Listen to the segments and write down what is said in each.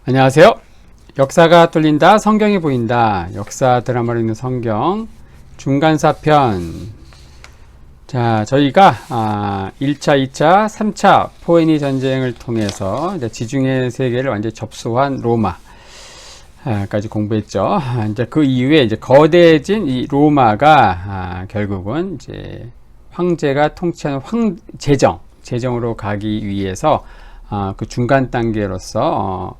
안녕하세요. 역사가 뚫린다, 성경이 보인다. 역사 드라마로 읽는 성경 중간사편. 자, 저희가 1차, 2차, 3차 포에니 전쟁을 통해서 이제 지중해 세계를 완전히 접수한 로마까지 공부했죠. 이제 그 이후에 이제 거대해진 이 로마가 결국은 이제 황제가 통치하는 제정으로 가기 위해서 그 중간 단계로서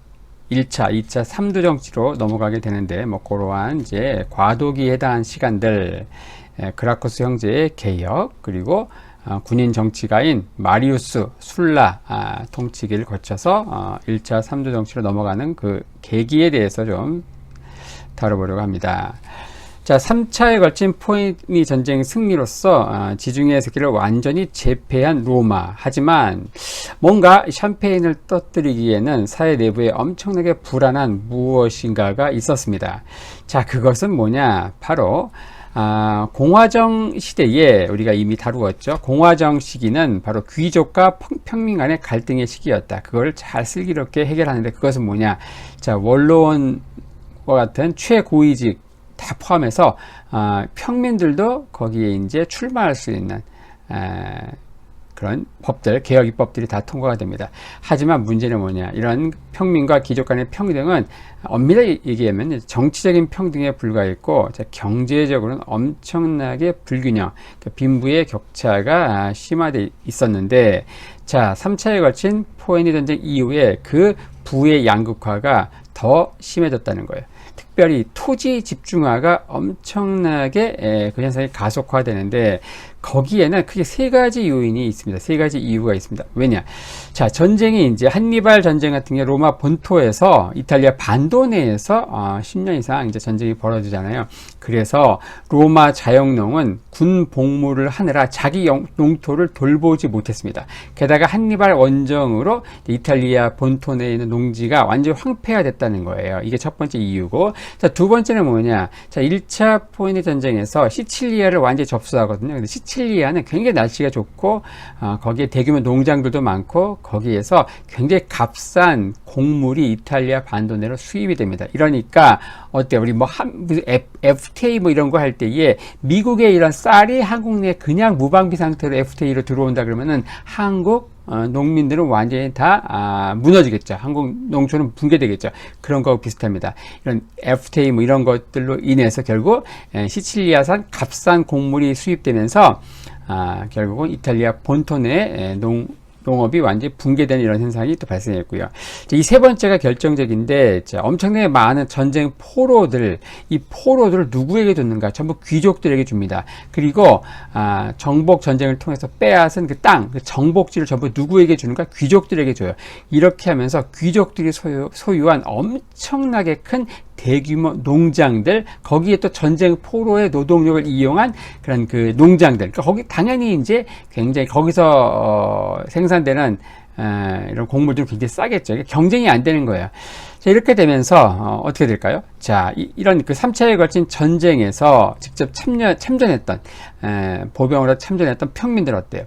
1차, 2차, 3두 정치로 넘어가게 되는데, 그러한 이제 과도기에 해당한 시간들, 그라쿠스 형제의 개혁, 그리고 군인 정치가인 마리우스 술라 통치기를 거쳐서 1차, 3두 정치로 넘어가는 그 계기에 대해서 좀 다뤄보려고 합니다. 자, 3차에 걸친 포에니 전쟁 승리로서 지중해 세계를 완전히 제패한 로마. 하지만 뭔가 샴페인을 떠뜨리기에는 사회 내부에 엄청나게 불안한 무엇인가가 있었습니다. 자, 그것은 뭐냐? 바로 공화정 시대에 우리가 이미 다루었죠. 공화정 시기는 바로 귀족과 평민 간의 갈등의 시기였다. 그걸 잘 슬기롭게 해결하는데, 그것은 뭐냐? 자, 원로원과 같은 최고위직 다 포함해서 평민들도 거기에 이제 출마할 수 있는 그런 법들, 개혁 입법들이 다 통과가 됩니다. 하지만 문제는 뭐냐? 이런 평민과 귀족 간의 평등은 엄밀하게 얘기하면 정치적인 평등에 불과했고, 경제적으로는 엄청나게 불균형, 빈부의 격차가 심화되어 있었는데, 자, 3차에 걸친 포에니 전쟁 이후에 그 부의 양극화가 더 심해졌다는 거예요. 특별히 토지 집중화가 엄청나게 그 현상이 가속화되는데, 거기에는 크게 세 가지 요인이 있습니다. 세 가지 이유가 있습니다. 왜냐? 자, 전쟁이 이제 한니발 전쟁 같은 게 로마 본토에서 이탈리아 반도 내에서 10년 이상 이제 전쟁이 벌어지잖아요. 그래서 로마 자영농은 군 복무를 하느라 자기 농토를 돌보지 못했습니다. 게다가 한니발 원정으로 이탈리아 본토 내에 있는 농지가 완전히 황폐화됐다는 거예요. 이게 첫 번째 이유고, 자, 두 번째는 뭐냐? 자, 1차 포에니 전쟁에서 시칠리아를 완전히 접수하거든요. 근데 시칠리아는 굉장히 날씨가 좋고, 거기에 대규모 농장들도 많고, 거기에서 굉장히 값싼 곡물이 이탈리아 반도 내로 수입이 됩니다. 이러니까 어때요? 우리 무슨 FTA 이런 거 할 때에 미국의 이런 쌀이 한국 내에 그냥 무방비 상태로 FTA로 들어온다 그러면은 한국 농민들은 완전히 다 무너지겠죠. 한국 농촌은 붕괴되겠죠. 그런 거 비슷합니다. 이런 FTA 이런 것들로 인해서 결국 시칠리아산 값싼 곡물이 수입되면서 결국은 이탈리아 본토 내 농업이 완전히 붕괴되는 이런 현상이 또 발생했고요. 이 세 번째가 결정적인데, 엄청나게 많은 전쟁 포로들을 누구에게 줬는가? 전부 귀족들에게 줍니다. 그리고 정복 전쟁을 통해서 빼앗은 그 땅, 그 정복지를 전부 누구에게 주는가? 귀족들에게 줘요. 이렇게 하면서 귀족들이 소유한 엄청나게 큰 대규모 농장들, 거기에 또 전쟁 포로의 노동력을 이용한 그런 그 농장들, 그러니까 거기 당연히 이제 굉장히 거기서 생산되는 이런 곡물들은 굉장히 싸겠죠. 경쟁이 안 되는 거예요. 자, 이렇게 되면서 어떻게 될까요? 자, 이런 그 3차에 걸친 전쟁에서 직접 참전했던 보병으로 참전했던 평민들 어때요?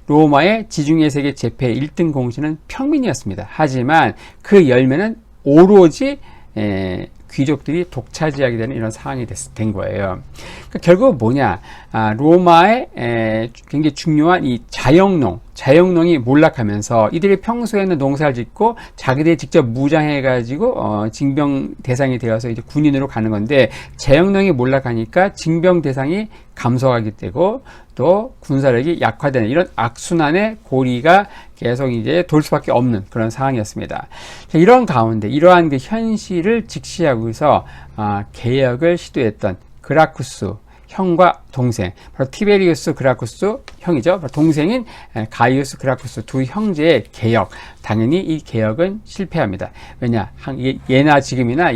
로마의 지중해 세계 제패 1등 공신은 평민이었습니다. 하지만 그 열매는 오로지 귀족들이 독차지하게 되는 이런 상황이 된 거예요. 그러니까 결국 뭐냐? 로마의 굉장히 중요한 이 자영농이 몰락하면서 이들이 평소에는 농사를 짓고 자기들이 직접 무장해가지고 징병 대상이 되어서 이제 군인으로 가는 건데, 자영농이 몰락하니까 징병 대상이 감소하게 되고 또 군사력이 약화되는 이런 악순환의 고리가 계속 이제 돌 수밖에 없는 그런 상황이었습니다. 자, 이런 가운데 이러한 그 현실을 직시하고서 개혁을 시도했던 그라쿠스 형과 동생, 바로 티베리우스 그라쿠스 형이죠. 바로 동생인 가이우스 그라쿠스 두 형제의 개혁, 당연히 이 개혁은 실패합니다. 왜냐? 예나 지금이나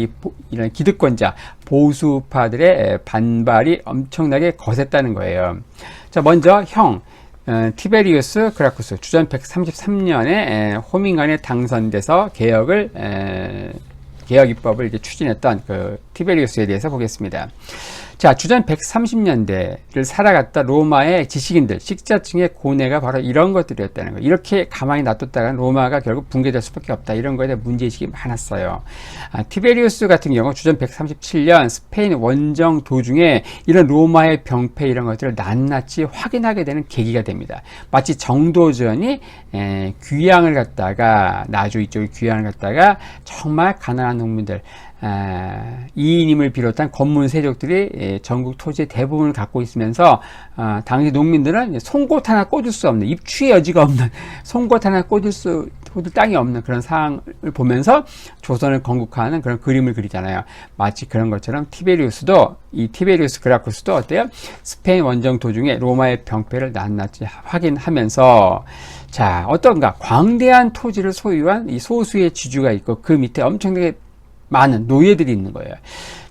이런 기득권자, 보수파들의 반발이 엄청나게 거셌다는 거예요. 자, 먼저 형 티베리우스 그라쿠스 주전 133년에 호민간에 당선돼서 개혁 입법을 이제 추진했던 그 티베리우스에 대해서 보겠습니다. 자, 주전 130년대를 살아갔다 로마의 지식인들, 식자층의 고뇌가 바로 이런 것들이었다는 거예요. 이렇게 가만히 놔뒀다가 로마가 결국 붕괴될 수밖에 없다. 이런 거에 대한 문제의식이 많았어요. 티베리우스 같은 경우 주전 137년 스페인 원정 도중에 이런 로마의 병폐 이런 것들을 낱낱이 확인하게 되는 계기가 됩니다. 마치 정도전이 귀양을 갖다가 나주 이쪽에 귀양을 갖다가 정말 가난한 농민들 2인임을 비롯한 권문 세족들이 전국 토지의 대부분을 갖고 있으면서 당시 농민들은 송곳 하나 꽂을 수 없는, 입추의 여지가 없는, 송곳 하나 꽂을 땅이 없는 그런 상황을 보면서 조선을 건국하는 그런 그림을 그리잖아요. 마치 그런 것처럼 이 티베리우스 그라쿠스도 어때요? 스페인 원정 도중에 로마의 병폐를 낱낱이 확인하면서 자, 어떤가? 광대한 토지를 소유한 이 소수의 지주가 있고 그 밑에 엄청나게 많은 노예들이 있는 거예요.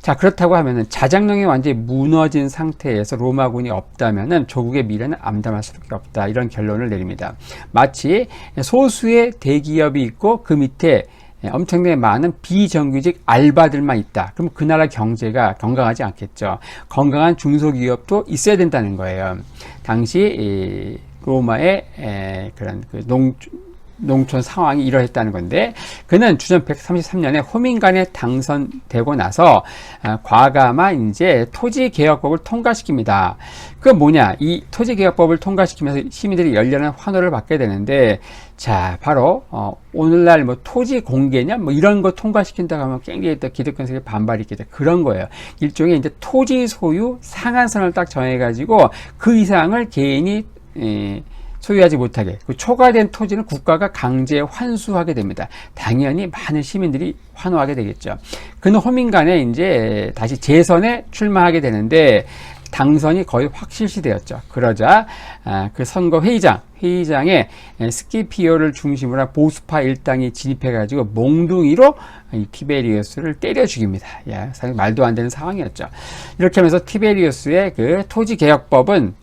자, 그렇다고 하면은 자장령이 완전히 무너진 상태에서 로마군이 없다면은 조국의 미래는 암담할 수밖에 없다. 이런 결론을 내립니다. 마치 소수의 대기업이 있고 그 밑에 엄청나게 많은 비정규직 알바들만 있다. 그럼 그 나라 경제가 건강하지 않겠죠. 건강한 중소기업도 있어야 된다는 거예요. 당시 로마의 그런 그 농촌 상황이 이러했다는 건데, 그는 주전 133년에 호민간에 당선되고 나서 과감한 이제 토지개혁법을 통과시킵니다. 그건 뭐냐? 이 토지개혁법을 통과시키면서 시민들이 열렬한 환호를 받게 되는데, 자, 바로 오늘날 뭐 토지 공개냐 뭐 이런 거 통과시킨다고 하면 굉장히 또 기득권 세력의 반발이 있겠죠. 그런 거예요. 일종의 이제 토지 소유 상한선을 딱 정해가지고 그 이상을 개인이 소유하지 못하게, 그 초과된 토지는 국가가 강제 환수하게 됩니다. 당연히 많은 시민들이 환호하게 되겠죠. 그는 호민간에 이제 다시 재선에 출마하게 되는데 당선이 거의 확실시되었죠. 그러자 그 선거 회의장에 스키피오를 중심으로 한 보수파 일당이 진입해가지고 몽둥이로 이 티베리우스를 때려 죽입니다. 야, 말도 안 되는 상황이었죠. 이렇게 하면서 티베리우스의 그 토지개혁법은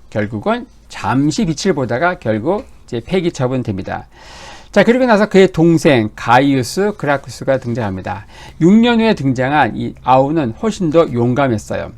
결국은 잠시 빛을 보다가 결국 이제 폐기 처분됩니다. 자, 그리고 나서 그의 동생 가이우스 그라쿠스가 등장합니다. 6년 후에 등장한 이 아우는 훨씬 더 용감했어요.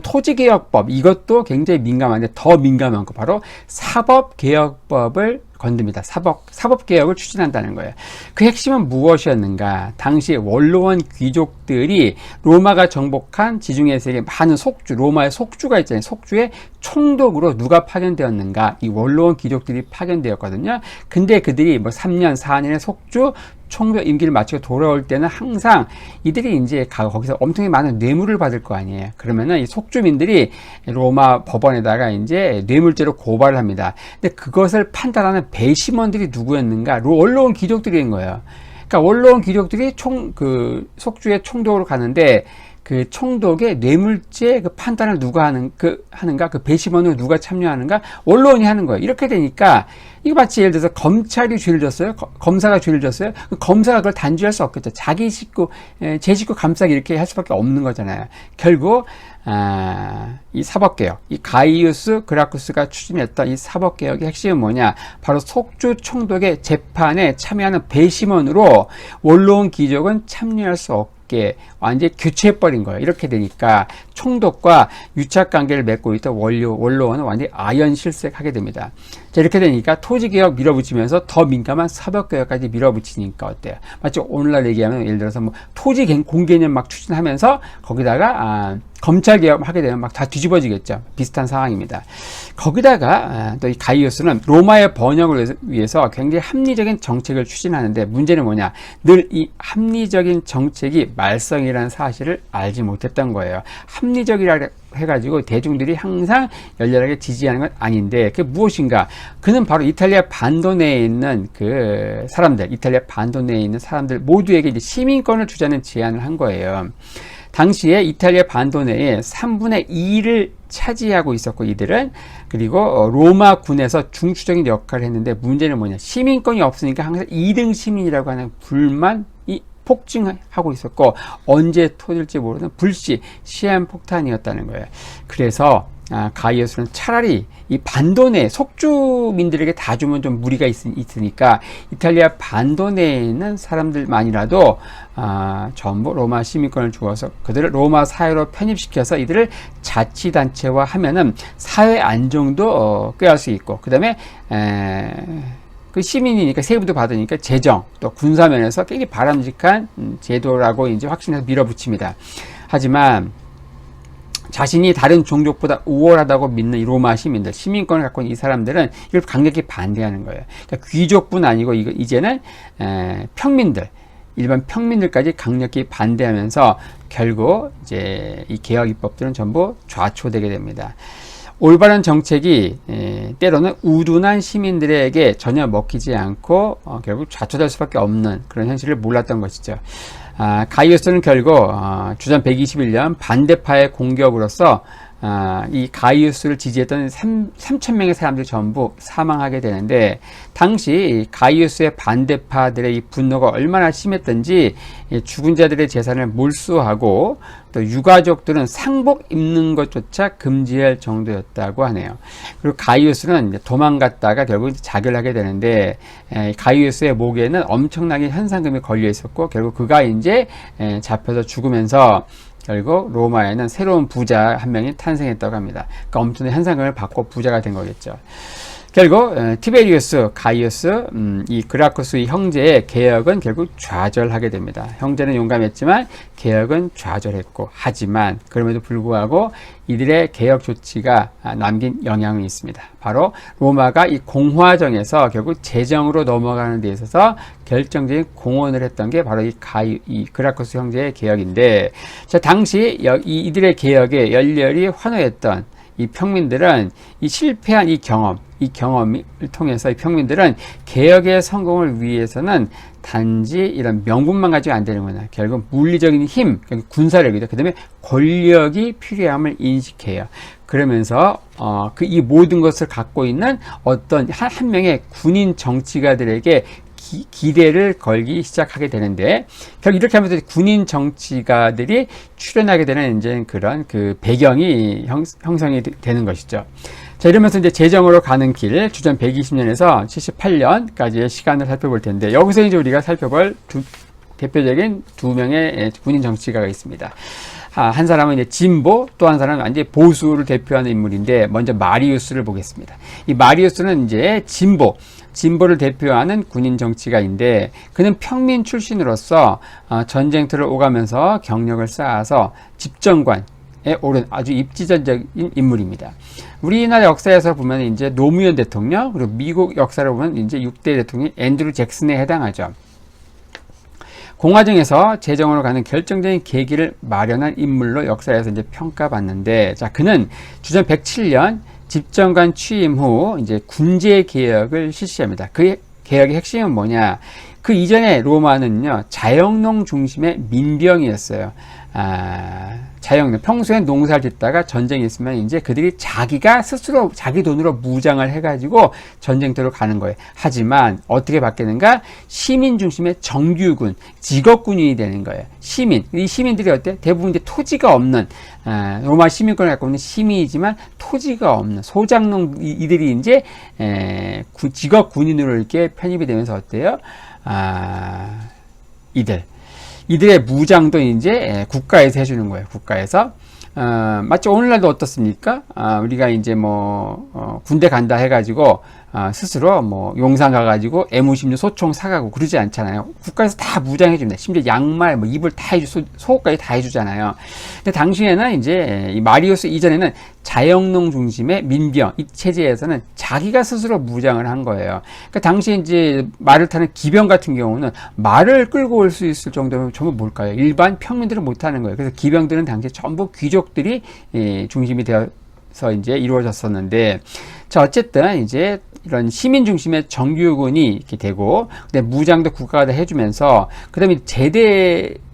토지개혁법, 이것도 굉장히 민감한데 더 민감한 거 바로 사법개혁법을 건듭니다. 사법개혁을 추진한다는 거예요. 그 핵심은 무엇이었는가? 당시 원로원 귀족들이 로마가 정복한 지중해 세계 많은 속주, 로마의 속주가 있잖아요. 속주의 총독으로 누가 파견되었는가? 이 원로원 귀족들이 파견되었거든요. 근데 그들이 뭐 3년, 4년의 속주 총독 임기를 마치고 돌아올 때는 항상 이들이 이제 거기서 엄청나게 많은 뇌물을 받을 거 아니에요. 그러면은 이 속주민들이 로마 법원에다가 이제 뇌물죄로 고발을 합니다. 근데 그것을 판단하는 배심원들이 누구였는가? 원로원 귀족들인 거예요. 그러니까 원로원 귀족들이 속주의 총독으로 가는데 그 총독의 뇌물죄 그 판단을 누가 하는가? 그 배심원으로 누가 참여하는가? 원로원이 하는 거예요. 이렇게 되니까 이거 마치 예를 들어서 검찰이 죄를 졌어요. 검사가 죄를 졌어요. 검사가 그걸 단죄할 수 없겠죠. 자기 식구, 제 식구 감싸기 이렇게 할 수밖에 없는 거잖아요. 결국 이 사법개혁, 이 가이우스 그라쿠스가 추진했던 이 사법개혁의 핵심은 뭐냐? 바로 속주 총독의 재판에 참여하는 배심원으로 원로원 귀족은 참여할 수 없게 완전히 교체해버린 거예요. 이렇게 되니까 총독과 유착관계를 맺고 있던 원로원은 완전히 아연실색하게 됩니다. 자, 이렇게 되니까 토지개혁 밀어붙이면서 더 민감한 사법개혁까지 밀어붙이니까 어때요? 마치 오늘날 얘기하면 예를 들어서 뭐 토지 공개념 막 추진하면서 거기다가 검찰개혁 하게 되면 막 다 뒤집어지겠죠. 비슷한 상황입니다. 거기다가 또 이 가이우스는 로마의 번영을 위해서 굉장히 합리적인 정책을 추진하는데 문제는 뭐냐? 늘 이 합리적인 정책이 말썽이라는 사실을 알지 못했던 거예요. 합리적이라 해가지고 대중들이 항상 열렬하게 지지하는 건 아닌데 그게 무엇인가? 그는 바로 이탈리아 반도 내에 있는 이탈리아 반도 내에 있는 사람들 모두에게 이제 시민권을 주자는 제안을 한 거예요. 당시에 이탈리아 반도 내에 3분의 2를 차지하고 있었고 이들은 그리고 로마 군에서 중추적인 역할을 했는데 문제는 뭐냐? 시민권이 없으니까 항상 2등 시민이라고 하는 불만이 폭증하고 있었고 언제 터질지 모르는 불씨, 시한폭탄이었다는 거예요. 그래서 가이우스는 차라리 이 반도 내 속주민들에게 다 주면 좀 무리가 있으니까 이탈리아 반도 내에 있는 사람들만이라도 전부 로마 시민권을 주어서 그들을 로마 사회로 편입시켜서 이들을 자치단체화 하면은 사회 안정도 꾀할 수 있고, 그 다음에 그 시민이니까 세금도 받으니까 재정 또 군사면에서 굉장히 바람직한 제도라고 이제 확신해서 밀어붙입니다. 하지만 자신이 다른 종족보다 우월하다고 믿는 이 로마 시민들, 시민권을 갖고 있는 이 사람들은 이걸 강력히 반대하는 거예요. 그러니까 귀족뿐 아니고 이제는 평민들, 일반 평민들까지 강력히 반대하면서 결국 이제 이 개혁 입법들은 전부 좌초되게 됩니다. 올바른 정책이 때로는 우둔한 시민들에게 전혀 먹히지 않고 결국 좌초될 수밖에 없는 그런 현실을 몰랐던 것이죠. 가이우스는 결국 주전 121년 반대파의 공격으로서 이 가이우스를 지지했던 3,000명의 사람들이 전부 사망하게 되는데, 당시 가이우스의 반대파들의 이 분노가 얼마나 심했던지 죽은 자들의 재산을 몰수하고 또 유가족들은 상복 입는 것조차 금지할 정도였다고 하네요. 그리고 가이우스는 이제 도망갔다가 결국 자결하게 되는데, 가이우스의 목에는 엄청나게 현상금이 걸려 있었고 결국 그가 이제 잡혀서 죽으면서 결국 로마에는 새로운 부자 한 명이 탄생했다고 합니다. 그러니까 엄청난 현상금을 받고 부자가 된 거겠죠. 결국 티베리우스, 가이우스, 이 그라쿠스의 형제의 개혁은 결국 좌절하게 됩니다. 형제는 용감했지만 개혁은 좌절했고, 하지만 그럼에도 불구하고 이들의 개혁 조치가 남긴 영향이 있습니다. 바로 로마가 이 공화정에서 결국 제정으로 넘어가는 데 있어서 결정적인 공헌을 했던 게 바로 이 그라쿠스 형제의 개혁인데, 자, 당시 이들의 개혁에 열렬히 환호했던 이 평민들은 이 실패한 이 경험을 통해서 이 평민들은 개혁의 성공을 위해서는 단지 이런 명분만 가지고 안 되는구나. 결국 물리적인 힘, 군사력이죠. 그 다음에 권력이 필요함을 인식해요. 그러면서 이 모든 것을 갖고 있는 어떤 한 명의 군인 정치가들에게 기대를 걸기 시작하게 되는데, 결국 이렇게 하면서 군인 정치가들이 출연하게 되는 이제 그런 그 배경이 형성이 되는 것이죠. 자, 이러면서 이제 제정으로 가는 길, 주전 120년에서 78년까지의 시간을 살펴볼 텐데, 여기서 이제 우리가 살펴볼 대표적인 두 명의 군인 정치가가 있습니다. 한 사람은 이제 진보, 또 한 사람은 완전히 보수를 대표하는 인물인데, 먼저 마리우스를 보겠습니다. 이 마리우스는 이제 진보를 대표하는 군인 정치가인데, 그는 평민 출신으로서 전쟁터를 오가면서 경력을 쌓아서 집정관에 오른 아주 입지전적인 인물입니다. 우리나라 역사에서 보면 이제 노무현 대통령, 그리고 미국 역사를 보면 이제 6대 대통령 앤드루 잭슨에 해당하죠. 공화정에서 제정으로 가는 결정적인 계기를 마련한 인물로 역사에서 이제 평가받는데, 자, 그는 주전 107년 집정관 취임 후 이제 군제 개혁을 실시합니다. 그 개혁의 핵심은 뭐냐? 그 이전에 로마는요, 자영농 중심의 민병이었어요. 자영농, 평소에 농사를 짓다가 전쟁이 있으면 이제 그들이 자기가 스스로 자기 돈으로 무장을 해가지고 전쟁터로 가는 거예요. 하지만 어떻게 바뀌는가? 시민 중심의 정규군, 직업군인이 되는 거예요. 이 시민들이 어때? 대부분 이제 토지가 없는, 로마 시민권을 갖고 있는 시민이지만 토지가 없는 소작농 이들이 이제 직업군인으로 이렇게 편입이 되면서 어때요? 이들의 무장도 이제 국가에서 해주는 거예요. 국가에서. 마치 오늘날도 어떻습니까? 우리가 이제 군대 간다 해가지고, 스스로 용산 가가지고 M56 소총 사가고 그러지 않잖아요. 국가에서 다 무장해줍니다. 심지어 양말, 이불 다 속옷까지 다 해주잖아요. 근데 당시에는 이제 이 마리우스 이전에는 자영농 중심의 민병, 이 체제에서는 자기가 스스로 무장을 한 거예요. 그러니까 당시에 이제 말을 타는 기병 같은 경우는 말을 끌고 올 수 있을 정도면 전부 뭘까요? 일반 평민들은 못하는 거예요. 그래서 기병들은 당시에 전부 귀족들이 중심이 되어서 이제 이루어졌었는데, 자, 어쨌든 이제 이런 시민 중심의 정규군이 이렇게 되고, 근데 무장도 국가가 다 해주면서, 그 다음에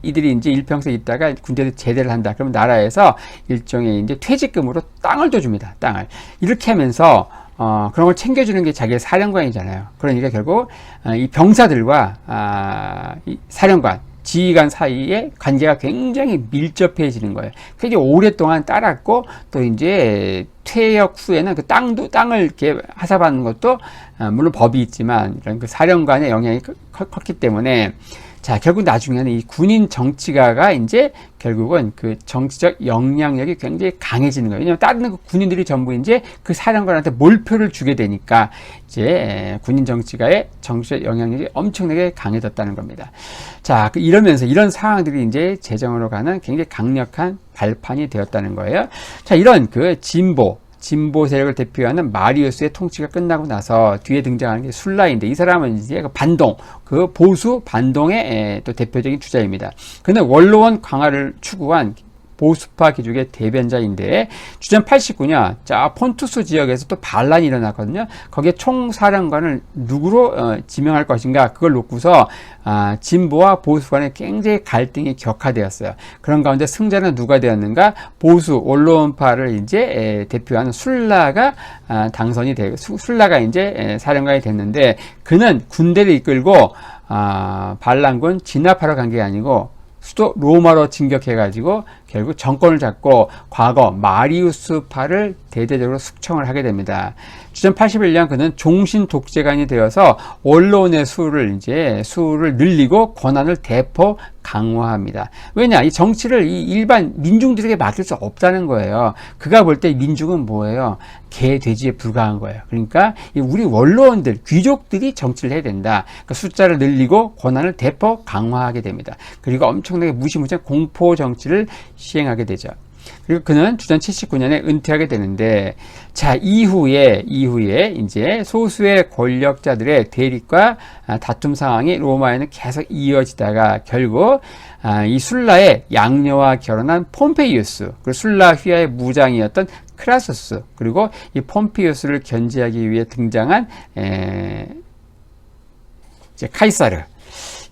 이들이 이제 일평생 있다가 군대에 제대를 한다. 그러면 나라에서 일종의 이제 퇴직금으로 땅을 더 줍니다. 땅을. 이렇게 하면서, 그런 걸 챙겨주는 게 자기의 사령관이잖아요. 그러니까 결국, 이 병사들과, 이 사령관, 지휘관 사이에 관계가 굉장히 밀접해지는 거예요. 굉장히 오랫동안 따랐고 또 이제 퇴역 후에는 그 땅을 이렇게 하사받는 것도 물론 법이 있지만 이런 그 사령관의 영향이 컸기 때문에 자, 결국 나중에는 이 군인 정치가가 이제 결국은 그 정치적 영향력이 굉장히 강해지는 거예요. 왜냐하면 다른 그 군인들이 전부 이제 그 사령관한테 몰표를 주게 되니까 이제 군인 정치가의 정치적 영향력이 엄청나게 강해졌다는 겁니다. 자, 이러면서 이런 상황들이 이제 제정으로 가는 굉장히 강력한 발판이 되었다는 거예요. 자, 이런 그 진보 세력을 대표하는 마리우스의 통치가 끝나고 나서 뒤에 등장하는 게 술라인데 이 사람은 이제 그 보수 반동의 또 대표적인 주자입니다. 그는 원로원 강화를 추구한 보수파 귀족의 대변자인데 주전 89년 폰투스 지역에서 또 반란이 일어났거든요. 거기에 총사령관을 누구로 지명할 것인가 그걸 놓고서 진보와 보수 간의 굉장히 갈등이 격화되었어요. 그런 가운데 승자는 누가 되었는가? 보수 원로원파를 이제 대표하는 술라가 당선이 되고 술라가 이제 사령관이 됐는데 그는 군대를 이끌고 반란군 진압하러 간 게 아니고 수도 로마로 진격해가지고 결국 정권을 잡고 과거 마리우스파를 대대적으로 숙청을 하게 됩니다. 주전 81년 그는 종신 독재관이 되어서 언론의 수를 늘리고 권한을 대폭 강화합니다. 왜냐? 이 정치를 이 일반 민중들에게 맡길 수 없다는 거예요. 그가 볼 때 민중은 뭐예요? 개, 돼지에 불과한 거예요. 그러니까 우리 원로원들, 귀족들이 정치를 해야 된다. 그러니까 숫자를 늘리고 권한을 대폭 강화하게 됩니다. 그리고 엄청나게 무시무시한 공포 정치를 시행하게 되죠. 그리고 그는 주전 79년에 은퇴하게 되는데, 자, 이후에 이제 소수의 권력자들의 대립과 다툼 상황이 로마에는 계속 이어지다가 결국 이 술라의 양녀와 결혼한 폼페이우스, 그리고 술라 휘하의 무장이었던 크라수스, 그리고 이 폼페이우스를 견제하기 위해 등장한 이제 카이사르.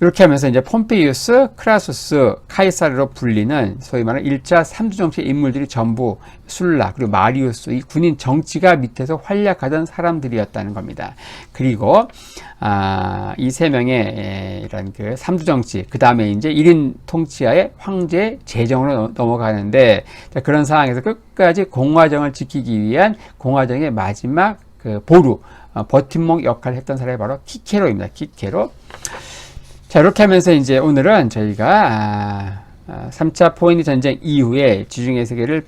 이렇게 하면서 이제 폼페이우스, 크라수스, 카이사르로 불리는 소위 말하는 1차 3주 정치의 인물들이 전부 술라, 그리고 마리우스, 이 군인 정치가 밑에서 활약하던 사람들이었다는 겁니다. 그리고, 이 세 명의 이런 그 3주 정치, 그 다음에 이제 1인 통치하에 황제 제정으로 넘어가는데, 그런 상황에서 끝까지 공화정을 지키기 위한 공화정의 마지막 그 보루, 버팀목 역할을 했던 사람이 바로 키케로입니다. 키케로. 자, 이렇게 하면서 이제 오늘은 저희가 3차 포에니 전쟁 이후에 지중해 세계를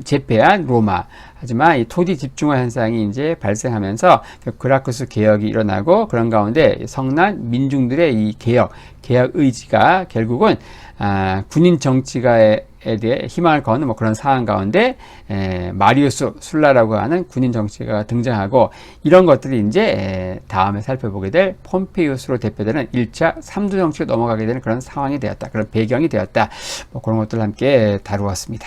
제패한 로마. 하지만 이 토지 집중화 현상이 이제 발생하면서 그라쿠스 개혁이 일어나고 그런 가운데 성난 민중들의 이 개혁 의지가 결국은 군인 정치가에 대해 희망을 거는 뭐 그런 상황 가운데 마리우스 술라라고 하는 군인 정치가가 등장하고 이런 것들이 이제 다음에 살펴보게 될 폼페이우스로 대표되는 1차 3주 정치로 넘어가게 되는 그런 상황이 되었다. 그런 배경이 되었다. 뭐 그런 것들을 함께 다루었습니다.